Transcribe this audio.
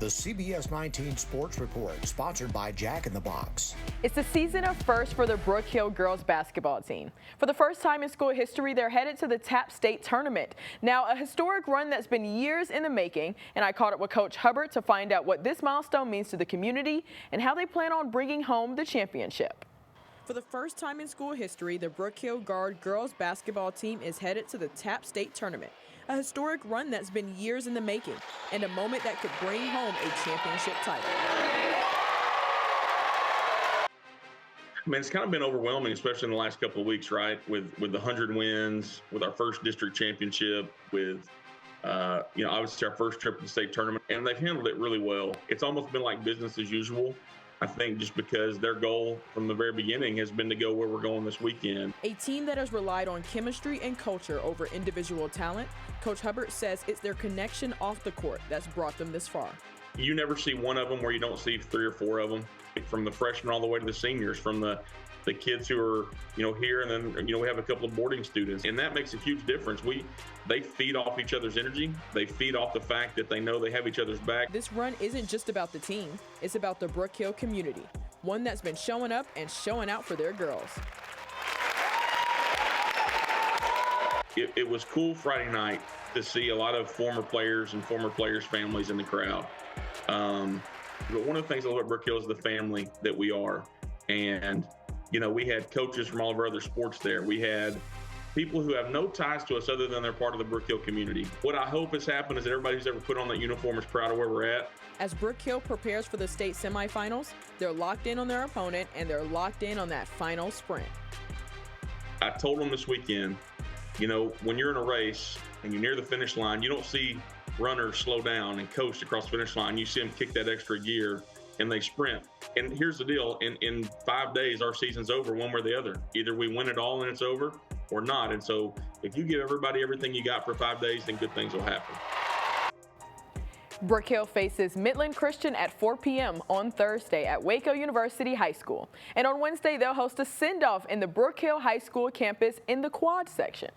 The CBS 19 Sports Report, sponsored by Jack in the Box. It's a season of firsts for the Brook Hill girls basketball team. For the first time in school history, they're headed to the TAP State Tournament. Now, a historic run that's been years in the making, and I caught up with Coach Hubbard to find out what this milestone means to the community and how they plan on bringing home the championship. For the first time in school history, the Brook Hill Guard girls basketball team is headed to the TAP State Tournament. A historic run that's been years in the making, and a moment that could bring home a championship title. I mean, it's kind of been overwhelming, especially in the last couple of weeks, right? With the 100 wins, with our first district championship, with obviously our first trip to the state tournament, and they've handled it really well. It's almost been like business as usual. I think just because their goal from the very beginning has been to go where we're going this weekend. A team that has relied on chemistry and culture over individual talent, Coach Hubbard says it's their connection off the court that's brought them this far. You never see one of them where you don't see 3 or 4 of them, from the freshmen all the way to the seniors, from the kids who are here, and then we have a couple of boarding students, and that makes a huge difference. They feed off each other's energy. They feed off the fact that they know they have each other's back. This run isn't just about the team, it's about the Brook Hill community, one that's been showing up and showing out for their girls. It was cool Friday night to see a lot of former players and former players' families in the crowd. But one of the things I love about Brook Hill is the family that we are. And we had coaches from all of our other sports there. We had people who have no ties to us other than they're part of the Brook Hill community. What I hope has happened is that everybody who's ever put on that uniform is proud of where we're at. As Brook Hill prepares for the state semifinals, they're locked in on their opponent and they're locked in on that final sprint. I told them this weekend, when you're in a race and you're near the finish line, you don't see runners slow down and coast across the finish line. You see them kick that extra gear and they sprint. And here's the deal, in 5 days, our season's over one way or the other. Either we win it all and it's over or not. And so if you give everybody everything you got for 5 days, then good things will happen. Brook Hill faces Midland Christian at 4 p.m. on Thursday at Waco University High School. And on Wednesday, they'll host a send-off in the Brook Hill High School campus in the quad section.